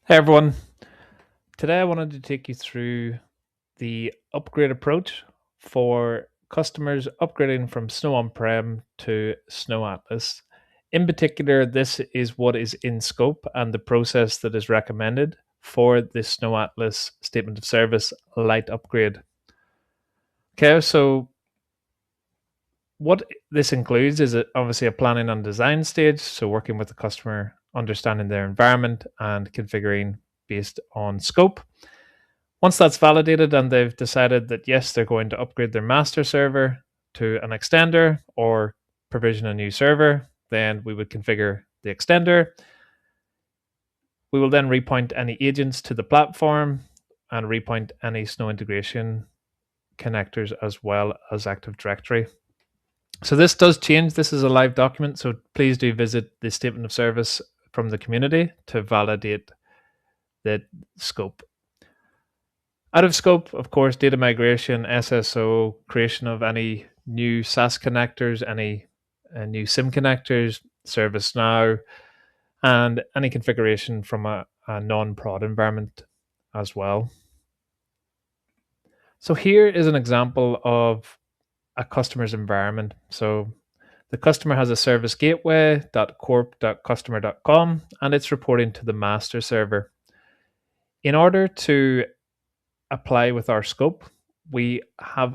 Hey everyone, today I wanted to take you through the upgrade approach for customers upgrading from Snow On-Prem to Snow Atlas. In particular, this is what is in scope and the process that is recommended for the Snow Atlas Statement of Service Lite upgrade. Okay, so what this includes is obviously a planning and design stage, so working with the customer, understanding their environment and configuring based on scope. Once that's validated and they've decided that yes, they're going to upgrade their master server to an extender or provision a new server, then we would configure the extender. We will then repoint any agents to the platform and repoint any Snow integration connectors as well as Active Directory. So this does change. This is a live document, so please do visit the statement of service from the community to validate the scope. Out of scope, of course, data migration, SSO, creation of any new SaaS connectors, any new SIM connectors, ServiceNow, and any configuration from a non-prod environment as well. So here is an example of a customer's environment. So the customer has a service gateway.corp.customer.com, and it's reporting to the master server. In order to apply with our scope, we have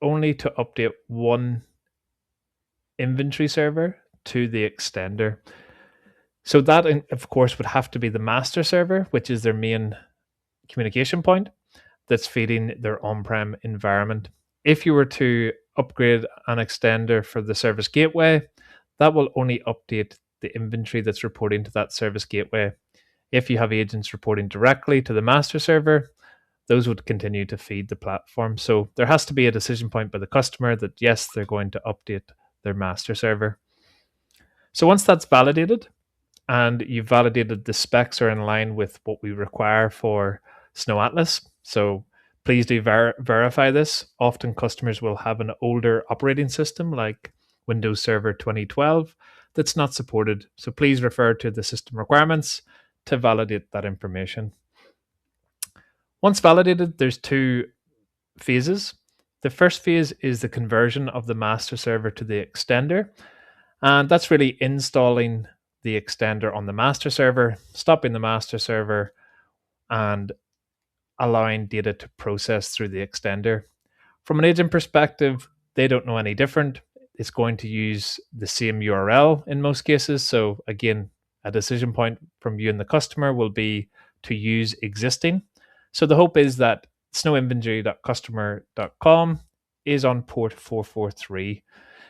only to update one inventory server to the extender. So that, of course, would have to be the master server, which is their main communication point that's feeding their on-prem environment. If you were to upgrade an extender for the service gateway, that will only update the inventory that's reporting to that service gateway. If you have agents reporting directly to the master server, those would continue to feed the platform. So there has to be a decision point by the customer that yes, they're going to update their master server. So once that's validated and you've validated the specs are in line with what we require for Snow Atlas, so please do verify this. Often customers will have an older operating system like Windows Server 2012 that's not supported. So please refer to the system requirements to validate that information. Once validated, there's two phases. The first phase is the conversion of the master server to the extender, and that's really installing the extender on the master server, stopping the master server, and allowing data to process through the extender. From an agent perspective, they don't know any different. It's going to use the same URL in most cases. So again, a decision point from you and the customer will be to use existing. So the hope is that snowinventory.customer.com is on port 443.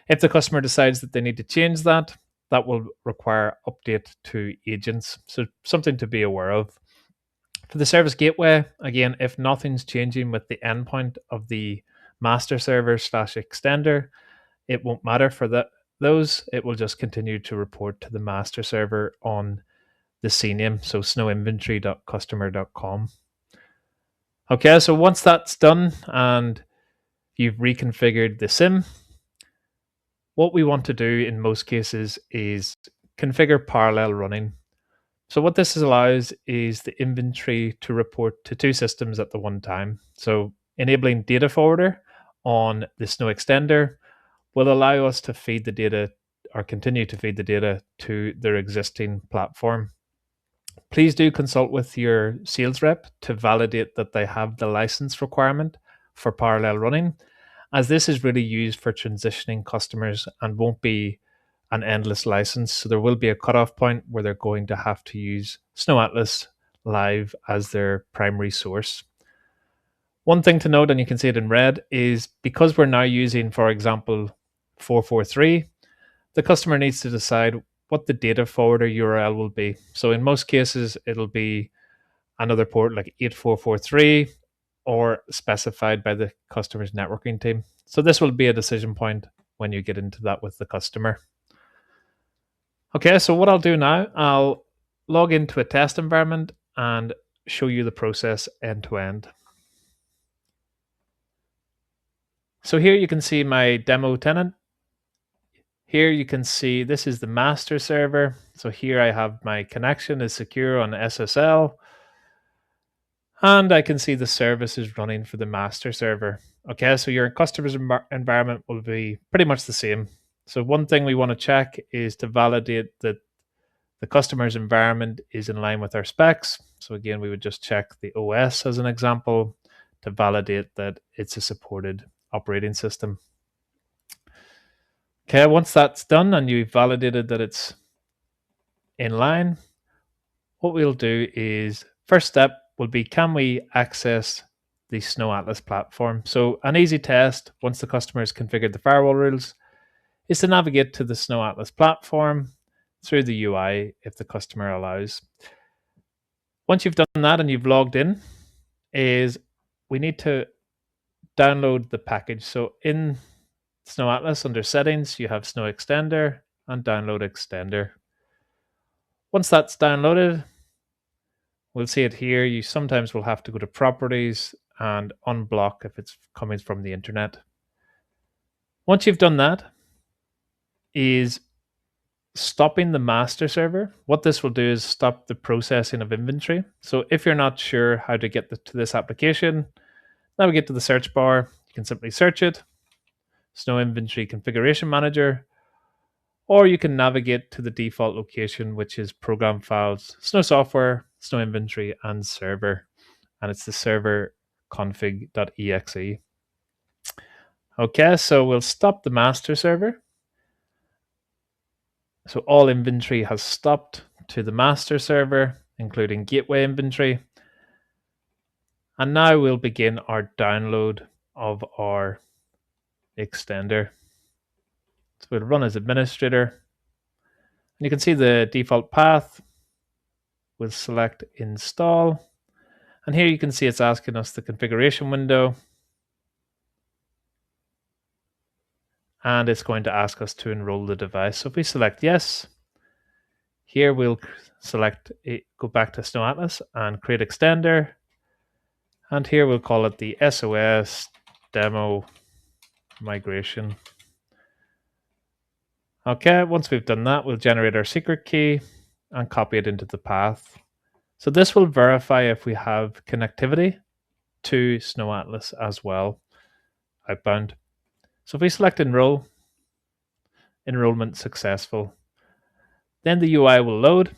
If the customer decides that they need to change that, that will require update to agents. So something to be aware of. For the service gateway, again, if nothing's changing with the endpoint of the master server / extender, it won't matter for those. It will just continue to report to the master server on the CNAME, so snowinventory.customer.com. Okay, so once that's done and you've reconfigured the SIM, what we want to do in most cases is configure parallel running. So what this allows is the inventory to report to two systems at the one time. So enabling data forwarder on the Snow extender will allow us to feed the data or continue to feed the data to their existing platform. Please do consult with your sales rep to validate that they have the license requirement for parallel running, as this is really used for transitioning customers and won't be an endless license. So there will be a cutoff point where they're going to have to use Snow Atlas Live as their primary source. One thing to note, and you can see it in red, is because we're now using, for example, 443, the customer needs to decide what the data forwarder URL will be. So in most cases, it'll be another port like 8443 or specified by the customer's networking team. So this will be a decision point when you get into that with the customer. Okay, so what I'll do now, I'll log into a test environment and show you the process end to end. So here you can see my demo tenant. Here you can see this is the master server. So here I have my connection is secure on SSL, and I can see the service is running for the master server. Okay, so your customer's environment will be pretty much the same. So one thing we want to check is to validate that the customer's environment is in line with our specs. So again, we would just check the OS as an example to validate that it's a supported operating system. Okay, once that's done and you've validated that it's in line, what we'll do is first step will be, can we access the Snow Atlas platform? So an easy test once the customer has configured the firewall rules is to navigate to the Snow Atlas platform through the UI if the customer allows. Once you've done that and you've logged in, is we need to download the package. So in Snow Atlas under settings, you have Snow Extender and Download Extender. Once that's downloaded, we'll see it here. You sometimes will have to go to properties and unblock if it's coming from the internet. Once you've done that, is stopping the master server. What this will do is stop the processing of inventory. So if you're not sure how to get to this application, navigate to the search bar. You can simply search it, Snow Inventory Configuration Manager, or you can navigate to the default location, which is Program Files, Snow Software, Snow Inventory, and Server. And it's the server config.exe. Okay, so we'll stop the master server. So all inventory has stopped to the master server, including gateway inventory. And now we'll begin our download of our extender. So we'll run as administrator. And you can see the default path. We'll select install. And here you can see it's asking us the configuration window. And it's going to ask us to enroll the device. So if we select yes, here we'll select go back to Snow Atlas and create extender. And here we'll call it the SOS demo migration. Okay, once we've done that, we'll generate our secret key and copy it into the path. So this will verify if we have connectivity to Snow Atlas as well, outbound. So if we select enroll, enrollment successful. Then the UI will load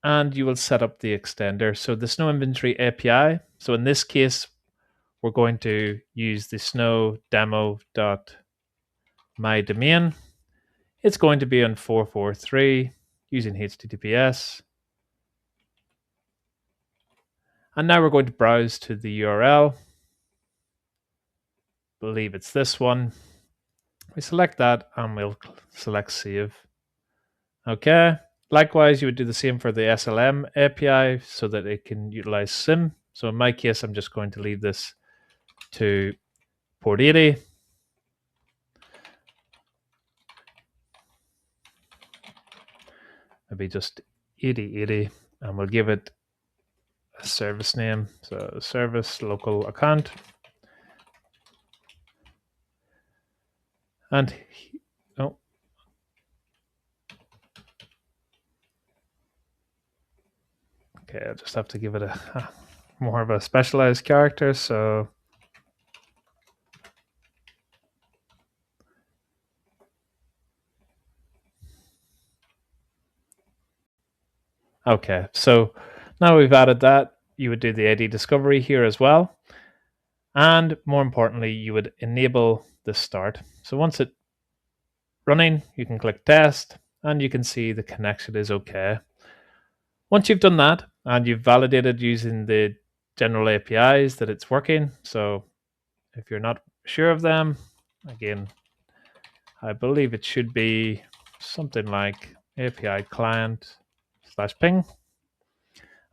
and you will set up the extender. So the Snow Inventory API. So in this case, we're going to use the snow demo.mydomain. It's going to be on 443 using HTTPS. And now we're going to browse to the URL. I believe it's this one. We select that and we'll select save. Okay. Likewise, you would do the same for the SLM API so that it can utilize SIM. So in my case, I'm just going to leave this to port 80. Maybe just 8080, and we'll give it a service name. So service local account. And oh, okay, I'll just have to give it a more of a specialized character. So okay, so now we've added that, you would do the ID discovery here as well. And more importantly, you would enable the start. So once it's running, you can click test and you can see the connection is okay. Once you've done that and you've validated using the general APIs that it's working, so if you're not sure of them, again, I believe it should be something like API client /ping,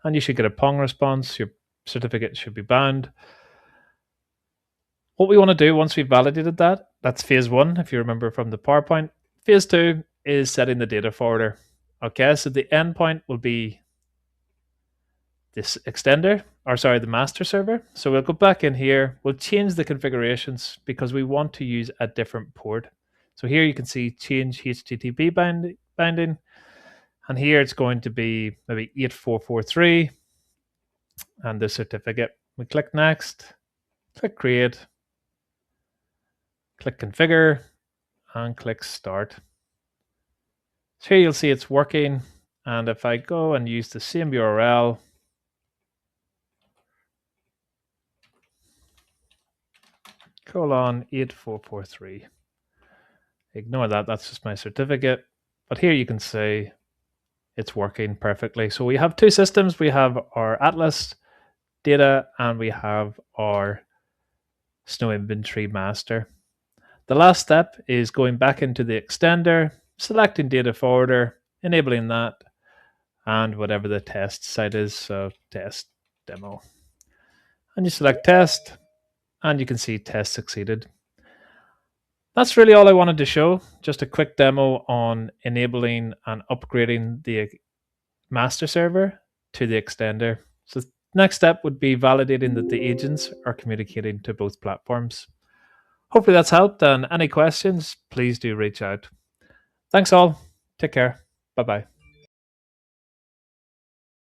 and you should get a pong response. Your certificate should be bound. What we want to do once we've validated that, that's phase one, if you remember from the PowerPoint. Phase two is setting the data forwarder. Okay, so the endpoint will be this extender, or sorry, the master server. So we'll go back in here, we'll change the configurations because we want to use a different port. So here you can see change HTTP binding, And here it's going to be maybe 8443 and the certificate. We click next, click create, click configure, and click start. So here you'll see it's working. And if I go and use the same URL, :8443. Ignore that, that's just my certificate. But here you can see it's working perfectly. So we have two systems. We have our Atlas data and we have our Snow Inventory master. The last step is going back into the extender, selecting data forwarder, enabling that, and whatever the test site is, so test demo. And you select test, and you can see test succeeded. That's really all I wanted to show. Just a quick demo on enabling and upgrading the master server to the extender. So the next step would be validating that the agents are communicating to both platforms. Hopefully that's helped, and any questions, please do reach out. Thanks all. Take care. Bye-bye.